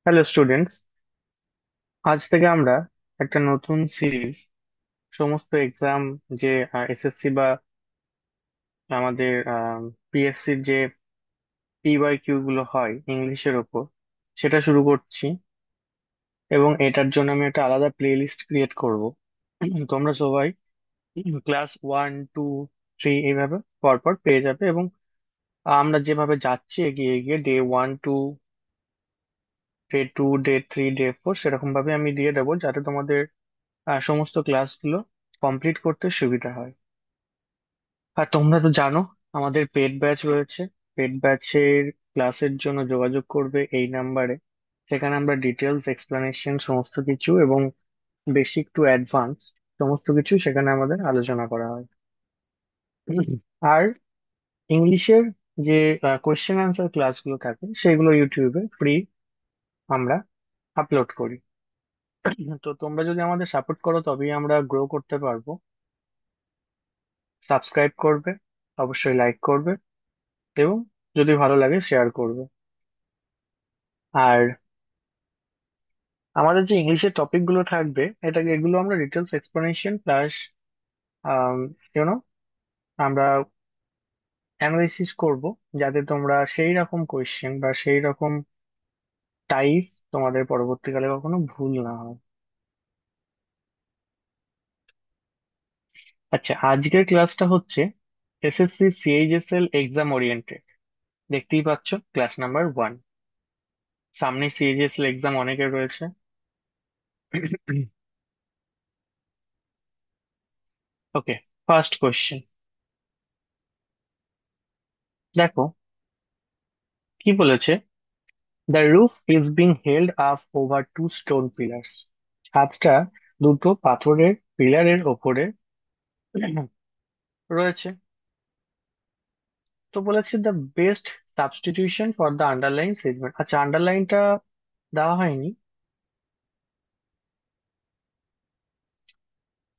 Hello students, আজ থেকে আমরা একটা নতুন সিরিজ সমস্ত এক্সাম যে এসএসসি বা আমাদের পিএসসির যে পিওয়াই কিউ গুলো হয় ইংলিশের ওপর, সেটা শুরু করছি। এবং এটার জন্য আমি একটা আলাদা প্লেলিস্ট ক্রিয়েট করব। তোমরা সবাই ক্লাস 1, 2, 3 এইভাবে পরপর পেয়ে যাবে। এবং আমরা যেভাবে যাচ্ছি এগিয়ে এগিয়ে ডে 1, 2, ডে 2, ডে 3, ডে 4 সেরকম ভাবে আমি দিয়ে দেবো, যাতে তোমাদের সমস্ত ক্লাসগুলো কমপ্লিট করতে সুবিধা হয়। আর তোমরা তো জানো, আমাদের পেড ব্যাচ রয়েছে। পেড ব্যাচের ক্লাসের জন্য যোগাযোগ করবে এই নাম্বারে। সেখানে আমরা ডিটেলস এক্সপ্লানেশন সমস্ত কিছু এবং বেসিক টু অ্যাডভান্স সমস্ত কিছু সেখানে আমাদের আলোচনা করা হয়। আর ইংলিশের যে কোয়েশ্চেন অ্যান্সার ক্লাসগুলো থাকে সেগুলো ইউটিউবে ফ্রি আমরা আপলোড করি। তো তোমরা যদি আমাদের সাপোর্ট করো তবেই আমরা গ্রো করতে পারবো। সাবস্ক্রাইব করবে, অবশ্যই লাইক করবে, এবং যদি ভালো লাগে শেয়ার করবে। আর আমাদের যে ইংলিশের টপিক গুলো থাকবে, এগুলো আমরা ডিটেলস এক্সপ্লানেশন প্লাস ইউনো আমরা অ্যানালিসিস করব, যাতে তোমরা সেই রকম কোয়েশ্চেন বা সেই রকম টাইপ তোমাদের পরবর্তীকালে কখনো ভুল না হয়। আচ্ছা, আজকের ক্লাসটা হচ্ছে এসএসসি সিএইচএসএল এক্সাম ওরিয়েন্টেড। দেখতেই পাচ্ছ, ক্লাস নাম্বার 1। সামনে সিএইচএসএল এক্সাম অনেকের রয়েছে। ওকে, ফার্স্ট কোয়েশ্চেন দেখো কি বলেছে। The roof is being held up over 2 stone pillars. ছাদটা দুটো পাথরের পিলারের ওপরে রয়েছে। তো বলেছে the best substitution for the underline segment. আচ্ছা, আন্ডারলাইনটা দেওয়া হয়নি।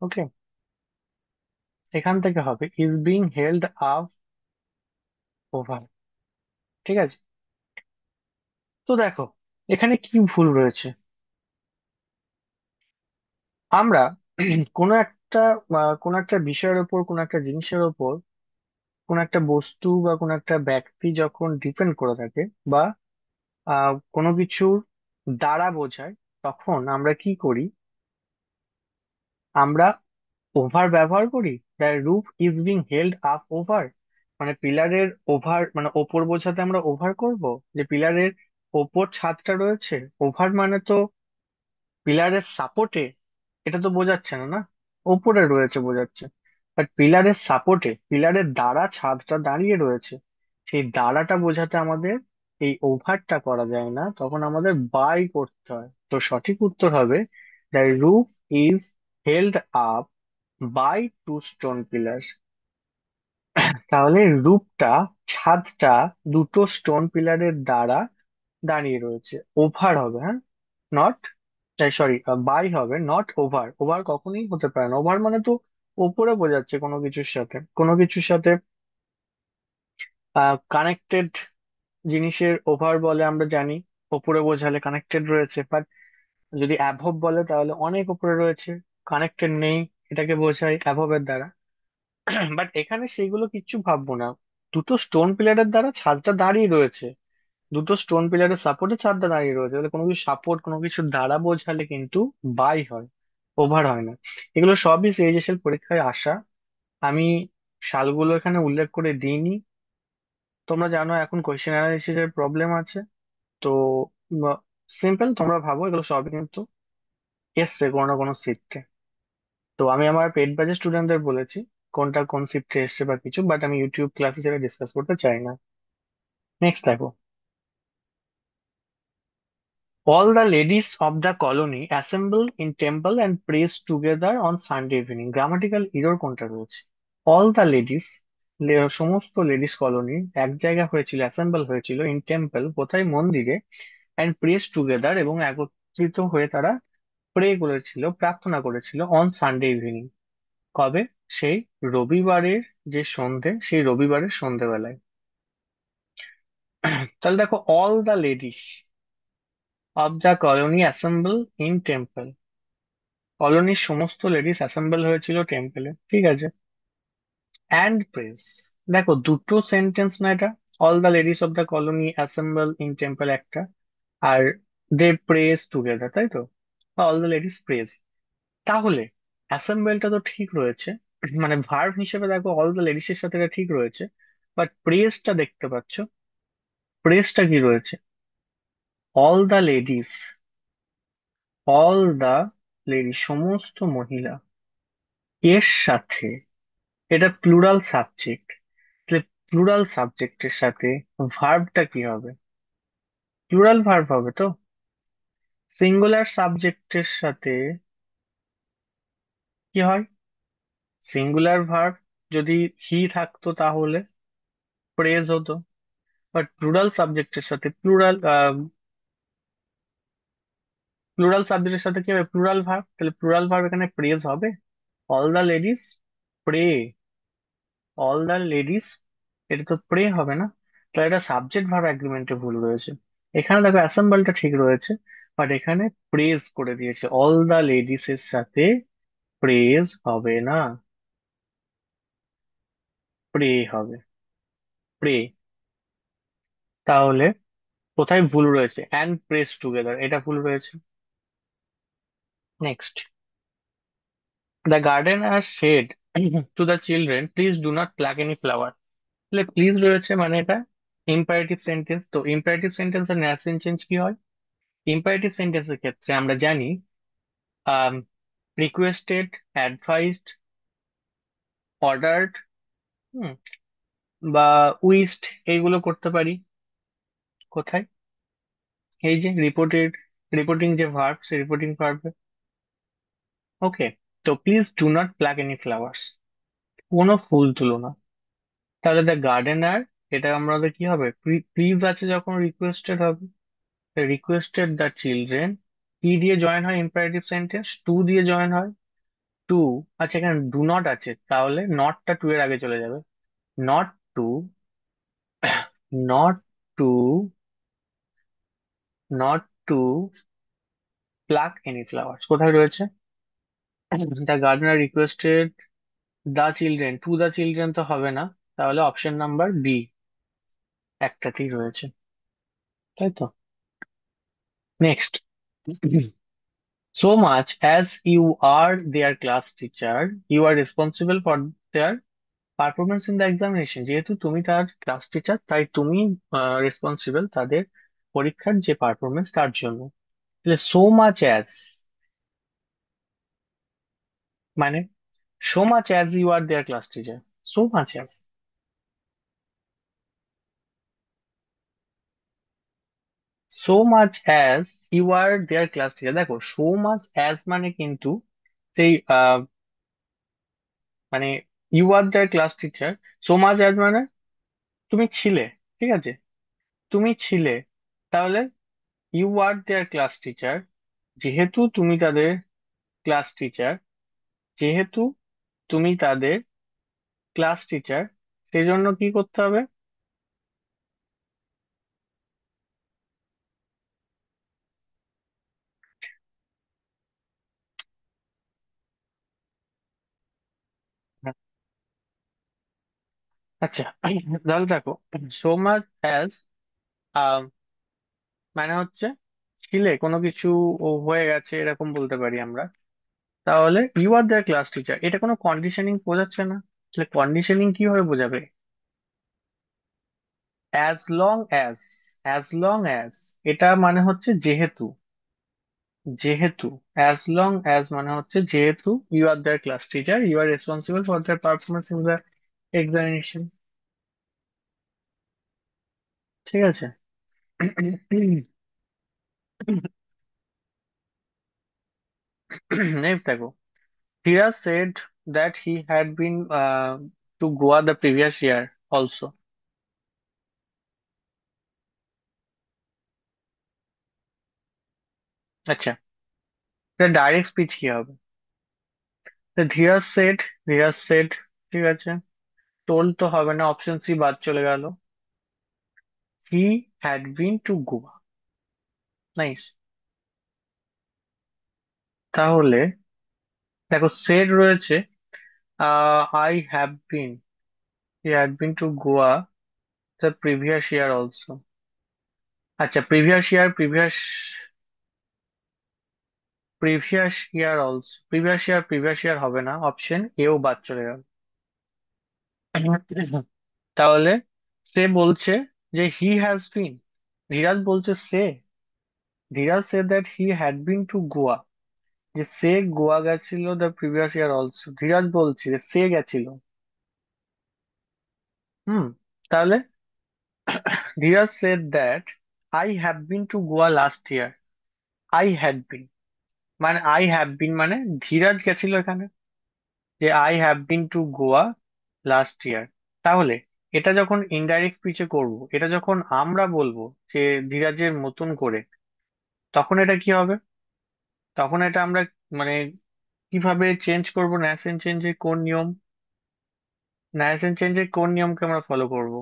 ওকে, এখান থেকে হবে is being held up over. ঠিক আছে। তো দেখো, এখানে কি ভুল রয়েছে। আমরা কোনো একটা কোনো একটা বিষয়ের ওপর, কোনো একটা জিনিসের ওপর, কোনো একটা বস্তু বা কোনো একটা ব্যক্তি যখন ডিপেন্ড করে থাকে, বা কোনো কিছুর দ্বারা বোঝায়, তখন আমরা কি করি? আমরা ওভার ব্যবহার করি। The roof is being held up over, মানে পিলারের ওভার মানে ওপর বোঝাতে আমরা ওভার করব, যে পিলারের ওপর ছাদটা রয়েছে। ওভার মানে তো পিলারের সাপোর্টে, এটা তো বোঝাচ্ছে না, না? ওপরে রয়েছে বোঝাচ্ছে। বাট পিলারের সাপোর্টে, পিলারের দ্বারা ছাদটা দাঁড়িয়ে রয়েছে, সেই দ্বারাটা বোঝাতে আমাদের এই ওভারটা করা যায় না, তখন আমাদের বাই করতে হয়। তো সঠিক উত্তর হবে the roof is held up by 2 stone pillar. তাহলে রূপটা, ছাদটা দুটো স্টোন পিলারের দ্বারা দাঁড়িয়ে রয়েছে। ওভার হবে, হ্যাঁ, নট, সরি, বাই হবে, নট ওভার। ওভার কখনোই হতে পারে না। ওভার মানে তো ওপরে বোঝাচ্ছে কোনো কিছুর সাথে, কোনো কিছুর সাথে কানেক্টেড জিনিসের ওভার বলে আমরা জানি। ওপরে বোঝালে কানেক্টেড রয়েছে, বাট যদি অ্যাভব বলে তাহলে অনেক উপরে রয়েছে, কানেক্টেড নেই, এটাকে বোঝায় অ্যাভবের দ্বারা। বাট এখানে সেইগুলো কিচ্ছু ভাববো না। দুটো স্টোন পিলারের দ্বারা ছাদটা দাঁড়িয়ে রয়েছে, দুটো স্টোন পিলারের সাপোর্টে ছাদটা দাঁড়িয়ে রয়েছে, তাহলে কোনো কিছু সাপোর্ট, কোনো কিছুর দ্বারা বোঝালে কিন্তু বাই হয়, ওভার হয় না। এগুলো সবই সিএইচএসএল পরীক্ষায় আসা। আমি সালগুলো এখানে উল্লেখ করে দিইনি। তোমরা জানো এখন কোয়েশ্চেন অ্যানালিসিস এর প্রবলেম আছে। তো সিম্পল, তোমরা ভাবো এগুলো সবই কিন্তু এসছে কোনো না কোনো শিফটে। তো আমি আমার পেড ব্যাচের স্টুডেন্টদের বলেছি কোনটা কোন শিফটে এসছে বা কিছু, বাট আমি ইউটিউব ক্লাসে সেটা ডিসকাস করতে চাই না। নেক্সট দেখো, all the ladies of the colony assemble in temple and praise together on Sunday evening. Grammatical error কোনটা রয়েছে? all the ladies, সমস্ত লেডিস কলোনি এক জায়গা হয়েছিল, অ্যাসেম্বল হয়েছিল, ইন টেম্পল কোথায়? মন্দিরে, অ্যান্ড প্রেস টুগেদার এবং একত্রিত হয়ে তারা প্রে করেছিল, প্রার্থনা করেছিল, অন সানডে ইভিনিং। কবে? সেই রবিবারের যে সন্ধে, সেই রবিবারের সন্ধেবেলায়। তাহলে দেখো, all the ladies, of the colony assemble in temple. কলোনির সমস্ত লেডিস অ্যাসেম্বল হয়েছিল টেম্পলে, ঠিক আছে। অ্যান্ড প্রেস, দেখো দুটো সেন্টেন্স না এটা। All the ladies of the colony assemble in temple একটা, আর দে প্রেস টুগেদার, তাই তো? All the ladies press. তাহলে অ্যাসেম্বলটা তো ঠিক রয়েছে, মানে ভার্ব হিসেবে দেখো অল দ্য লেডিস এর সাথে এটা ঠিক রয়েছে, বাট প্রেসটা দেখতে পাচ্ছ, প্রেসটা কি রয়েছে? All the ladies, all the ladies সমস্ত মহিলা এর সাথে, এটা প্লুরাল সাবজেক্ট, তাহলে প্লুরাল সাবজেক্টের সাথে ভার্বটা কি হবে? প্লুরাল ভার্ব হবে তো। সিঙ্গুলার সাবজেক্টের সাথে কি হয়? সিঙ্গুলার ভার্ব, যদি হি থাকতো তাহলে প্রেজ হতো, বাট প্লুরাল সাবজেক্টের সাথে প্লুরাল সাবজেক্টের সাথে কি হবে? প্লুরাল ভার্ব, তাহলে প্লুরাল ভার্ব এখানে প্রেজ হবে। All the ladies pray, all the ladies, এটা তো প্রে হবে না। তাহলে এটা সাবজেক্ট ভার্ব এগ্রিমেন্টে ভুল রয়েছে। এখানে দেখো অ্যাসেম্বলটা ঠিক রয়েছে, বাট এখানে প্রেজ করে দিয়েছে, অল দা লেডিস এর সাথে প্রেজ হবে না, প্রে হবে, প্রে। তাহলে কোথায় ভুল রয়েছে? অ্যান্ড প্রেস টুগেদার, এটা ভুল রয়েছে। Next, the gardener said to the children please do not pluck any flower. তাহলে প্লিজ রয়েছে মানে এটা ইম্পারেটিভ সেন্টেন্স, তো ইম্পারেটিভ সেন্টেন্স এর ন্যারেশন চেঞ্জ কি হয়? ইম্পারেটিভ সেন্টেন্সের ক্ষেত্রে আমরা জানি রিকোয়েস্টেড, অ্যাডভাইসড, অর্ডার্ড, বা উইস্ট, এইগুলো করতে পারি। কোথায়? এই যে রিপোর্টেড, রিপোর্টিং যে ভার্ব, সেই রিপোর্টিং ভার্বে। ওকে, তো please do not pluck any flowers, কোনো ফুল তুলো না। তাহলে দ্য গার্ডেনার, এটা আমাদের কি হবে? প্লিজ আছে যখন রিকোয়েস্টেড হবে, রিকোয়েস্টেড দ্য চিলড্রেন, কি দিয়ে জয়েন হয় ইম্পারেটিভ সেন্টেন্স? টু দিয়ে জয়েন হয়। টু, আচ্ছা এখানে ডু নট আছে, তাহলে নটটা টু এর আগে চলে যাবে। Not to, not to, not to pluck any flowers কোথায় রয়েছে? The gardener requested the children, to the children তো হবে না, তাহলে অপশন নাম্বার বি একটাতেই রয়েছে, তাই তো? Next, so much as you are their class teacher, you are responsible for their performance in the examination. যেহেতু তুমি তার ক্লাস টিচার, তাই তুমি রেসপন্সিবল তাদের পরীক্ষার যে পারফরমেন্স তার জন্য। তাহলে সো মাচ অ্যাজ মানে, so much as you are their class teacher, so much as, so much as you are their class teacher. দেখো সো মাচ অ্যাজ মানে কিন্তু সেই মানে you are their class teacher, so much as মানে তুমি ছিলে, ঠিক আছে, তুমি ছিলে। তাহলে you are their class teacher, যেহেতু তুমি তাদের ক্লাস টিচার, যেহেতু তুমি তাদের ক্লাস টিচার, সেই জন্য কি করতে হবে? আচ্ছা, তাহলে দেখো সো মাচ অ্যাজ মানে হচ্ছে ছিলে কোনো কিছু হয়ে গেছে এরকম বলতে পারি আমরা। তাহলে you are their class teacher, এটা কোনো কন্ডিশনিং বোঝাচ্ছে না। তাহলে কন্ডিশনিং কিভাবে বোঝাবে? As long as, as long as, এটা মানে হচ্ছে যেহেতু, যেহেতু অ্যাজ লং অ্যাজ মানে হচ্ছে যেহেতু you are their class teacher, you are responsible for their performance in the examination, ঠিক আছে। নেক্সট দেখো, Dhiraj said that he had been to Goa the previous year also. আচ্ছা, এটা ডাইরেক্ট স্পিচ কি হবে? ধীরাজ সেড, ধীরাজ সেড, ঠিক আছে। Toll তো হবে না, অপশন সি বাদ চলে গেল। হি had been to Goa, nice. তাহলে দেখো সেড রয়েছে, I have bin, he had been to Goa the previous year also. আচ্ছা, প্রিভিয়াস ইয়ার হবে না, অপশন এও বাদ চলে গেল। তাহলে সে বলছে যে হি হ্যাজ বিন, ধীরাজ বলছে সে, ধীরাজ সে that he had been to Goa, যে সে গোয়া গেছিল the previous year also, Dhiraj বলছে যে সে গেছিল। হুম। তাহলে Dhiraj said that I have been to Goa last year, I had been, মানে আই হ্যাভ বিন মানে ধীরাজ গেছিল এখানে, যে I have been to Goa last year. তাহলে এটা যখন ইনডাইরেক্ট স্পিচে করব, এটা যখন আমরা বলবো যে ধীরাজের মতন করে, তখন এটা কি হবে? তখন এটা আমরা মানে কিভাবে চেঞ্জ করব? ন্যারেশন চেঞ্জের কোন নিয়ম, ন্যারেশন চেঞ্জের কোন নিয়মকে আমরা ফলো করব?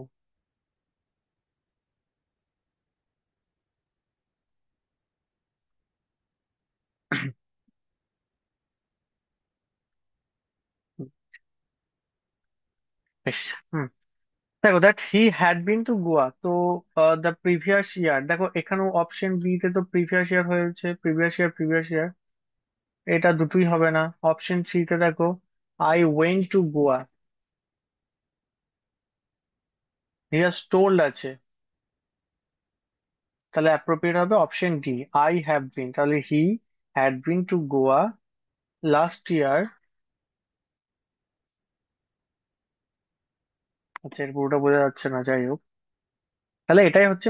বেশ। হুম। দেখো that he had been to Goa, তো দ্য প্রিভিয়াস ইয়ার, দেখো এখানেও অপশন বি তে তো প্রিভিয়াস ইয়ার হয়েছে, প্রিভিয়াস ইয়ার, এটা দুটোই হবে না। অপশন সি তে দেখো I went to Goa, he has told আছে, তাহলে অ্যাপ্রোপ্রিয়েট হবে option D, I have been. তাহলে he had been to Goa last year. আচ্ছা, এর পুরোটা বোঝা যাচ্ছে না, যাই হোক। তাহলে এটাই হচ্ছে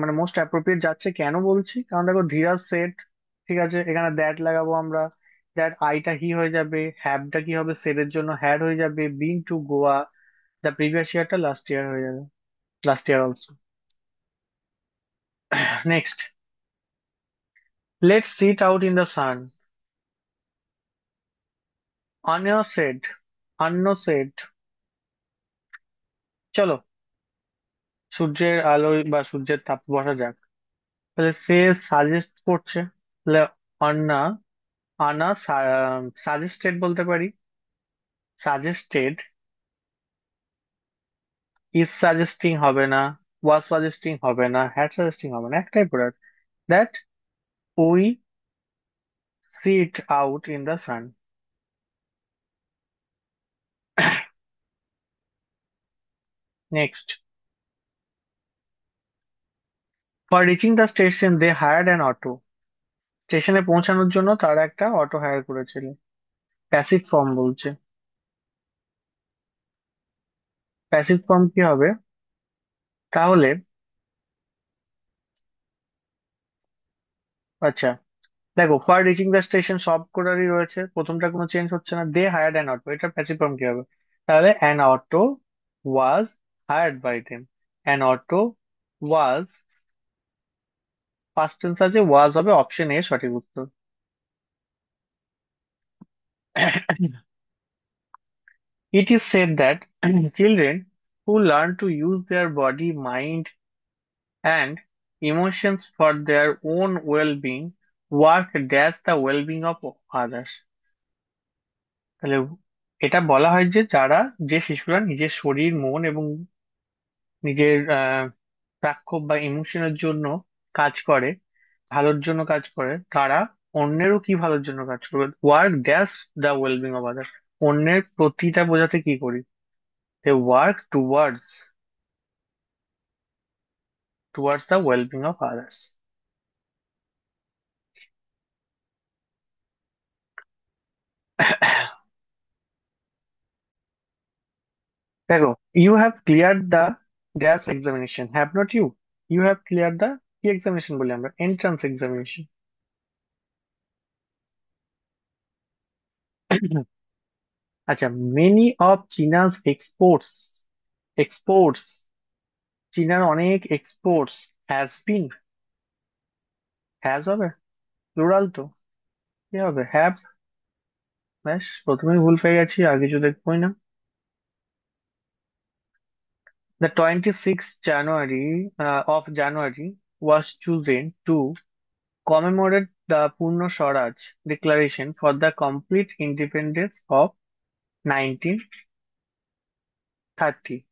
মানে মোস্ট অ্যাপ্রোপ্রিয়েট যাচ্ছে। কেন বলছি? কারণ দেখো ধীরাজ সেট, ঠিক আছে, এখানে দ্যাট লাগাবো আমরা, দ্যাট আইটা হি হয়ে যাবে, হ্যাভটা কি হবে, সেটের জন্য হ্যাড হয়ে যাবে, been to Goa, the previous ইয়ারটা লাস্ট ইয়ার হয়ে যাবে, last year also. Next, let's sit out in the sun, আন্য সেড, আন্য সেড, চলো সূর্যের আলোয় বা সূর্যের তাপে বসা যাক। তাহলে সে সাজেস্ট করছে, তাহলে অন্না, আনা সাজেস্টেড বলতে পারি, সাজেস্টেড, ইজ সাজেস্টিং হবে না, ওয়াজ সাজেস্টিং হবে না, হ্যাড সাজেস্টিং হবে না, একটাই পড়ে আছে, that we sit out in the sun. Next, for reaching the station they hired an auto, স্টেশনে পৌঁছানোর জন্য তারা একটা অটো হায়ার করেছিল, প্যাসিভ ফর্ম বলছে। প্যাসিভ ফর্ম কি হবে? তাহলে আচ্ছা, দেখো ফর রিচিং দ্য স্টেশন সব কটারই রয়েছে, প্রথমটা কোনো চেঞ্জ হচ্ছে না, দে হায়ার্ড অ্যান অটো, এটা প্যাসিভ ফর্ম কি হবে? তাহলে an auto was hired by them, an auto was, past tense আছে, ওয়াজ হবে, অপশন এ সঠিক উত্তর। It is said that children who learn to use their body, mind, and emotions for their own well-being work dash the well-being of others. তাহলে এটা বলা হয় যে যারা, যে শিশুরা নিজের শরীর, মন এবং নিজের প্রাক্ষোভ বা ইমোশনের জন্য কাজ করে, ভালোর জন্য কাজ করে, তারা অন্যেরও কি ভালোর জন্য কাজ করবে, work dash the wellbeing of others, অন্যের প্রতিটা বোঝাতে কি করি, they work towards the wellbeing of others. দেখো, you have clear the dash examination, have not you, you have clear the কি এক্সামিনেশন বলি আমরা, এন্ট্রান্স এক্সামিনেশন। আচ্ছা, মেনি অফ চীনাস এক্সপোর্টস, চীনার অনেক এক্সপোর্টস হ্যাজ বিন, হ্যাজ হবে, plural তো, কি হবে, হ্যাভ। ব্যাস, প্রথমেই ভুল পেয়ে গেছি, আর কিছু দেখবোই না। The 26th January of January was chosen to commemorate the Purna Swaraj Declaration for the complete independence of 1930?